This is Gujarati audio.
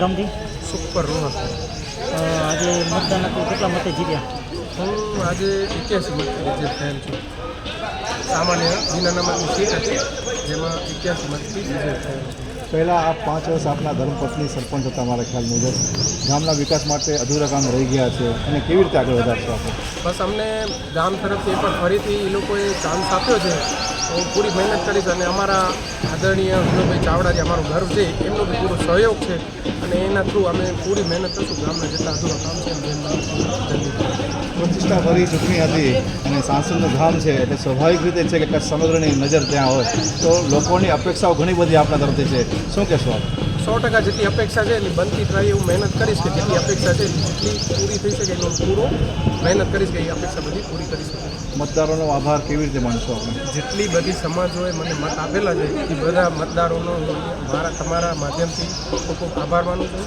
કયા ગામથી? સુપર રોહન. આજે મતદાન હતું, કેટલા મતે જીત્યા? હું આજે 81 મતથી વિજય થયેલ છું. સામાન્ય વિના નંબરની સીટ હતી, જેમાં 81 મતથી વિજય થયેલ છું. પહેલાં આપ 5 વર્ષ આપના ધર્મપત્ની સરપંચ હતા મારા ખ્યાલ મુજબ. ગામના વિકાસ માટે અધૂરા કામ રહી ગયા છે અને કેવી રીતે આગળ વધારશો આપણે? બસ અમને ગામ તરફથી પણ ફરીથી એ લોકોએ ચાન્સ આપ્યો છે. હું પૂરી મહેનત કરીશ અને અમારા આદરણીય વિનોદભાઈ ચાવડા જે અમારું ઘર છે એમનો બી પૂરો સહયોગ છે અને એના થ્રુ અમે પૂરી મહેનત કરશું. ગામના જેટલા અધૂરા કામ છે એમ જલ્દી. પ્રતિષ્ઠા ભરી ચૂંટણી હતી અને સાંસદનું ગામ છે એટલે સ્વાભાવિક રીતે છે કે સમગ્રની નજર ત્યાં હોય તો લોકોની અપેક્ષાઓ ઘણી બધી આપણા તરફથી છે. શું કહેશો આપ? 100% જેટલી અપેક્ષા છે એટલી બનતી ટ્રાય એવું મહેનત કરીશ કે જેટલી અપેક્ષા છે જેટલી પૂરી થઈ શકે એટલું પૂરો મહેનત કરીશ કે એ અપેક્ષા બધી પૂરી કરી શકે. મતદારોનો આભાર કેવી રીતે માનશો આપણે? જેટલી બધી સમાજોએ મને મત આપેલા છે એ બધા મતદારોનો તમારા માધ્યમથી ખૂબ ખૂબ આભાર માનું છું.